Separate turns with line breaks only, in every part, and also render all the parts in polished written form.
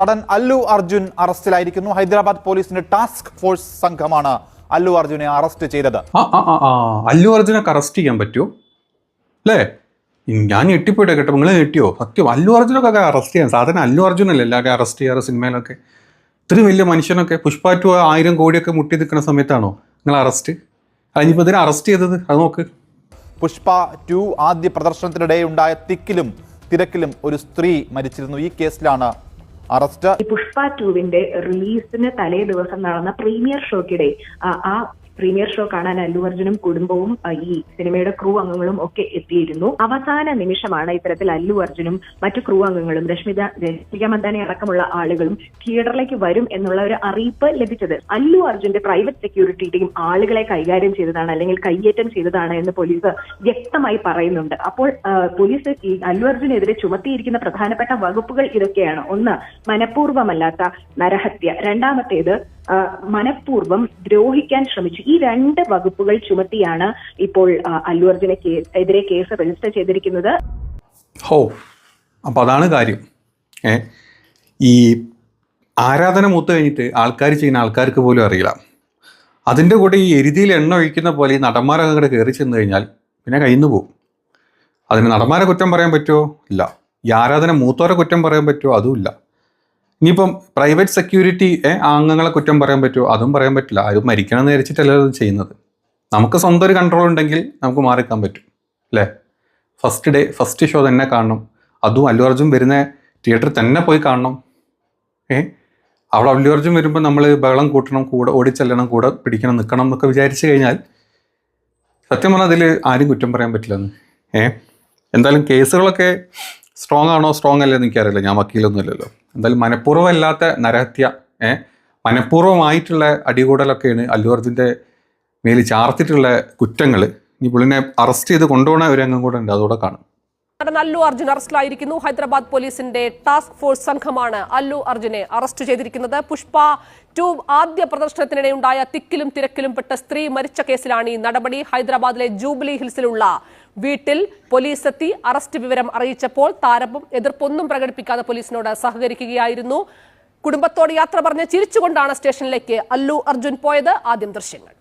നടൻ അല്ലു അർജുൻ അറസ്റ്റിലായിരിക്കുന്നു. ഹൈദരാബാദ് പോലീസിന്റെ task force സംഘമാണ് അല്ലു അർജുനെ അറസ്റ്റ് ചെയ്തത്.
അല്ലു അർജുനൊക്കെ അറസ്റ്റ് ചെയ്യാൻ പറ്റുമോ അല്ലേ? ഞാൻ ഞെട്ടിപ്പോയിട്ടെ കേട്ടോ. നിങ്ങൾ ഞെട്ടിയോ? സത്യം അല്ലു അർജുനൊക്കെ അറസ്റ്റ് ചെയ്യാൻ സാധാരണ അല്ലു അർജുനല്ലേ എല്ലാവരും അറസ്റ്റ് ചെയ്യാറ് സിനിമയിലൊക്കെ. ഇത്രയും വലിയ മനുഷ്യനൊക്കെ പുഷ്പ 2 1000 കോടിയൊക്കെ മുട്ടി നിൽക്കുന്ന സമയത്താണോ നിങ്ങൾ അറസ്റ്റ്? അതിനിപ്പോൾ ഇതിനെ അറസ്റ്റ് ചെയ്തത് അത് നോക്ക്.
പുഷ്പ 2 ആദ്യ പ്രദർശനത്തിനിടെ ഉണ്ടായ തിക്കിലും തിരക്കിലും ഒരു സ്ത്രീ മരിച്ചിരുന്നു. ഈ കേസിലാണ് അറസ്റ്റ്.
പുഷ്പ 2വിന്റെ റിലീസിന് തലേ ദിവസം നടന്ന പ്രീമിയർ ഷോക്കിടെ ആ പ്രീമിയർ ഷോ കാണാൻ അല്ലു അർജുനും കുടുംബവും ഈ സിനിമയുടെ ക്രൂ അംഗങ്ങളും ഒക്കെ എത്തിയിരുന്നു. അവസാന നിമിഷമാണ് ഇത്തരത്തിൽ അല്ലു അർജുനും മറ്റു ക്രൂ അംഗങ്ങളും രശ്മിക മന്ദാന അടക്കമുള്ള ആളുകളും തിയേറ്ററിലേക്ക് വരും എന്നുള്ള ഒരു അറിയിപ്പ് ലഭിച്ചത്. അല്ലു അർജുന്റെ പ്രൈവറ്റ് സെക്യൂരിറ്റി ടീം ആളുകളെ കൈകാര്യം ചെയ്തതാണ് അല്ലെങ്കിൽ കയ്യേറ്റം ചെയ്തതാണ് എന്ന് പോലീസ് വ്യക്തമായി പറയുന്നുണ്ട്. അപ്പോൾ പോലീസ് ഈ അല്ലു അർജുനെതിരെ ചുമത്തിയിരിക്കുന്ന പ്രധാനപ്പെട്ട വകുപ്പുകൾ ഇതൊക്കെയാണ്. ഒന്ന്, മനഃപൂർവ്വമല്ലാത്ത നരഹത്യ. രണ്ടാമത്തേത്, മനഃപൂർവ്വം ദ്രോഹിക്കാൻ ശ്രമിച്ചു. ഈ 2 വകുപ്പുകൾ ചുമത്തിയാണ് ഇപ്പോൾ അല്ലു അർജുനെ എതിരെ കേസ് രജിസ്റ്റർ ചെയ്തിരിക്കുന്നത്.
അപ്പൊ അതാണ് കാര്യം. ഈ ആരാധന മൂത്ത് കഴിഞ്ഞിട്ട് ആൾക്കാർ ചെയ്യുന്ന ആൾക്കാർക്ക് പോലും അറിയില്ല. അതിൻ്റെ കൂടെ ഈ എരുതിയിൽ എണ്ണ ഒഴിക്കുന്ന പോലെ ഈ നടന്മാരൊക്കെ കൂടെ കയറി ചെന്ന് കഴിഞ്ഞാൽ പിന്നെ കയ്യിന്ന് പോകും. അതിന് നടന്മാരെ കുറ്റം പറയാൻ പറ്റുമോ? ഇല്ല. ഈ ആരാധന മൂത്തോരെ കുറ്റം പറയാൻ പറ്റുമോ? അതുമില്ല. ഇനിയിപ്പം പ്രൈവറ്റ് സെക്യൂരിറ്റി അംഗങ്ങളെ കുറ്റം പറയാൻ പറ്റുമോ? അതും പറയാൻ പറ്റില്ല. ആരും മരിക്കണം എന്ന് വിചാരിച്ചിട്ടല്ല ഇത് ചെയ്യുന്നത്. നമുക്ക് സ്വന്തം ഒരു കൺട്രോൾ ഉണ്ടെങ്കിൽ നമുക്ക് മാറിക്കാൻ പറ്റും അല്ലേ? ഫസ്റ്റ് ഡേ ഫസ്റ്റ് ഷോ തന്നെ കാണണം. അതും അല്ലു അർജുൻ വരുന്ന തിയേറ്ററിൽ തന്നെ പോയി കാണണം. അവിടെ അല്ലു അർജുൻ വരുമ്പോൾ നമ്മൾ ബഹളം കൂട്ടണം, കൂടെ ഓടിച്ചെല്ലണം, കൂടെ പിടിക്കണം, നിൽക്കണം എന്നൊക്കെ വിചാരിച്ചു കഴിഞ്ഞാൽ സത്യം പറഞ്ഞാൽ അതിൽ ആരും കുറ്റം പറയാൻ പറ്റില്ലെന്ന്. എന്തായാലും കേസുകളൊക്കെ സ്ട്രോങ് ആണോ സ്ട്രോങ് അല്ലെന്ന് എനിക്കറിയില്ല. ഞാൻ വക്കീലൊന്നും അല്ലല്ലോ. എന്തായാലും മനഃപൂർവ്വമല്ലാത്ത നരഹത്യ, മനഃപൂർവ്വമായിട്ടുള്ള അടികൂടലൊക്കെയാണ് അല്ലു അർജുൻ്റെ മേലിൽ ചാർത്തിട്ടുള്ള കുറ്റങ്ങൾ. ഈ പുള്ളിനെ അറസ്റ്റ് ചെയ്ത് കൊണ്ടുപോകുന്ന ഒരു രംഗം കൂടെ ഉണ്ട്, അതോടെ കാണും.
നടൻ അല്ലു അർജുൻ അറസ്റ്റിലായിരിക്കുന്നു. ഹൈദരാബാദ് പോലീസിന്റെ ടാസ്ക് ഫോഴ്സ് സംഘമാണ് അല്ലു അർജുനെ അറസ്റ്റ് ചെയ്തിരിക്കുന്നത്. പുഷ്പ 2 ആദ്യ പ്രദർശനത്തിനിടെ ഉണ്ടായ തിക്കിലും തിരക്കിലും പെട്ട സ്ത്രീ മരിച്ച കേസിലാണ് ഈ നടപടി. ഹൈദരാബാദിലെ ജൂബിലി ഹിൽസിലുള്ള വീട്ടിൽ പോലീസ് എത്തി അറസ്റ്റ് വിവരം അറിയിച്ചപ്പോൾ താരവും എതിർപ്പൊന്നും പ്രകടിപ്പിക്കാതെ പോലീസിനോട് സഹകരിക്കുകയായിരുന്നു. കുടുംബത്തോട് യാത്ര പറഞ്ഞ് ചിരിച്ചുകൊണ്ടാണ് സ്റ്റേഷനിലേക്ക് അല്ലു അർജുൻ പോയത്. ആദ്യം ദൃശ്യങ്ങൾ.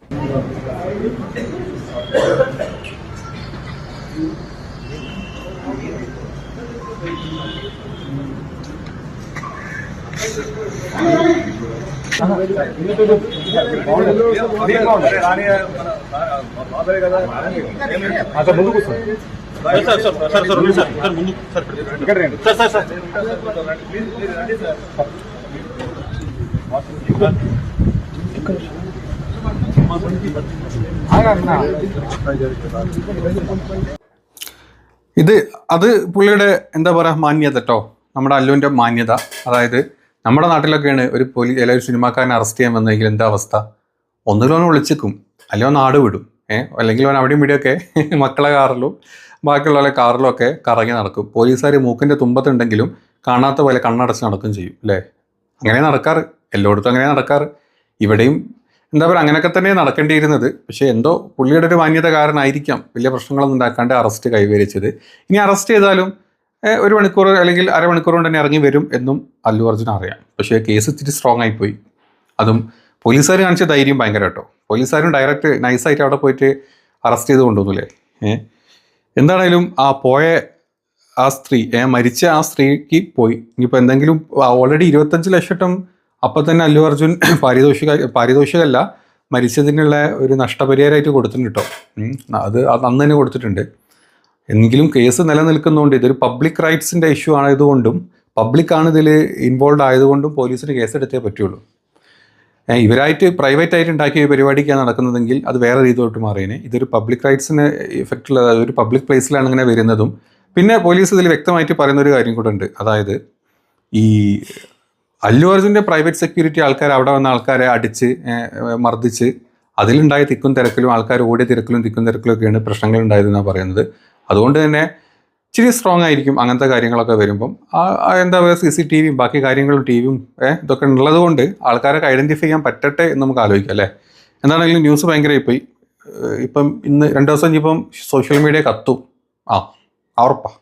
അത് പുള്ളിയുടെ എന്താ പറയുക മാന്യത കേട്ടോ, നമ്മുടെ അല്ലുവിൻ്റെ മാന്യത. അതായത് നമ്മുടെ നാട്ടിലൊക്കെയാണ് ഒരു എല്ലാവരും സിനിമാക്കാരനെ അറസ്റ്റ് ചെയ്യാൻ വന്നെങ്കിൽ എന്താ അവസ്ഥ? ഒന്നുകിൽ വിളിച്ചിക്കും, അല്ലെങ്കിൽ നാട് വിടും, അല്ലെങ്കിൽ അവിടെയും ഇവിടെയൊക്കെ മക്കളെ കാറിലും ബാക്കിയുള്ളവരെ കാറിലും ഒക്കെ കറങ്ങി നടക്കും. പോലീസുകാർ മൂക്കിൻ്റെ തുമ്പത്തുണ്ടെങ്കിലും കാണാത്ത പോലെ കണ്ണടച്ച് നടക്കും ചെയ്യും അല്ലേ? അങ്ങനെ നടക്കാറ്, എല്ലായിടത്തും അങ്ങനെ നടക്കാറ്. ഇവിടെയും എന്താ പറയുക അങ്ങനെയൊക്കെ തന്നെ നടക്കേണ്ടിയിരുന്നത്. പക്ഷേ എന്തോ പുള്ളിയുടെ ഒരു മാന്യത കാരണമായിരിക്കാം വലിയ പ്രശ്നങ്ങളൊന്നും ഉണ്ടാക്കാണ്ട് അറസ്റ്റ് കൈവരിച്ചത്. ഇനി അറസ്റ്റ് ചെയ്താലും 1 മണിക്കൂർ അല്ലെങ്കിൽ അരമണിക്കൂർ കൊണ്ട് തന്നെ ഇറങ്ങി വരും എന്നും അല്ലു അർജുൻ അറിയാം. പക്ഷേ കേസ് ഇത്തിരി സ്ട്രോങ് ആയിപ്പോയി. അതും പോലീസുകാർ കാണിച്ച ധൈര്യം ഭയങ്കര കേട്ടോ. പോലീസുകാരും ഡയറക്റ്റ് നൈസായിട്ട് അവിടെ പോയിട്ട് അറസ്റ്റ് ചെയ്ത് കൊണ്ടുവന്നില്ലേ. എന്താണേലും ആ പോയ ആ സ്ത്രീ മരിച്ച ആ സ്ത്രീക്ക് പോയി. ഇനിയിപ്പോൾ എന്തെങ്കിലും ഓൾറെഡി 25 ലക്ഷം അപ്പം തന്നെ അല്ലു അർജുൻ പാരിതോഷികമല്ല മരിച്ചതിനുള്ള ഒരു നഷ്ടപരിഹാരമായിട്ട് കൊടുത്തിട്ടുണ്ട് കേട്ടോ. അത് അന്ന് തന്നെ കൊടുത്തിട്ടുണ്ട്. എങ്കിലും കേസ് നിലനിൽക്കുന്നതുകൊണ്ട് ഇതൊരു പബ്ലിക് റൈറ്റ്സിൻ്റെ ഇഷ്യൂ ആയതുകൊണ്ടും പബ്ലിക്കാണ് ഇതിൽ ഇൻവോൾവ് ആയതുകൊണ്ടും പോലീസിന് കേസെടുത്തേ പറ്റുള്ളൂ. ഇവരായിട്ട് പ്രൈവറ്റായിട്ട് ഉണ്ടാക്കിയ പരിപാടിക്കാണ് നടക്കുന്നതെങ്കിൽ അത് വേറെ രീതിയിലോട്ട് മാറിയേനെ. ഇതൊരു പബ്ലിക് റൈറ്റ്സിന് ഇഫക്റ്റുള്ള ഒരു പബ്ലിക് പ്ലേസിലാണ് ഇങ്ങനെ വരുന്നതും. പിന്നെ പോലീസ് ഇതിൽ വ്യക്തമായിട്ട് പറയുന്നൊരു കാര്യം കൂടെ ഉണ്ട്. അതായത് ഈ അല്ലു അർജുൻ്റെ പ്രൈവറ്റ് സെക്യൂരിറ്റി ആൾക്കാർ അവിടെ വന്ന ആൾക്കാരെ അടിച്ച് മർദ്ദിച്ച് അതിലുണ്ടായ തിക്കും തിരക്കിലും ആൾക്കാർ ഓടിയ തിരക്കിലും തിക്കും തിരക്കിലൊക്കെയാണ് പ്രശ്നങ്ങൾ ഉണ്ടായതെന്നാണ് പറയുന്നത്. അതുകൊണ്ട് തന്നെ ഇച്ചിരി സ്ട്രോങ് ആയിരിക്കും അങ്ങനത്തെ കാര്യങ്ങളൊക്കെ വരുമ്പം. എന്താ പറയുക CCTVയും ബാക്കി കാര്യങ്ങളും ടിവിയും ഇതൊക്കെ ഉള്ളത് കൊണ്ട് ആൾക്കാരൊക്കെ ഐഡൻറ്റിഫൈ ചെയ്യാൻ പറ്റട്ടെ എന്ന് നമുക്ക് ആലോചിക്കാം അല്ലേ? എന്താണെങ്കിലും ന്യൂസ് ഭയങ്കരമായി പോയി. ഇപ്പം ഇന്ന് 2 ദിവസം ഇപ്പം സോഷ്യൽ മീഡിയ കത്തും. ഉറപ്പാണ്.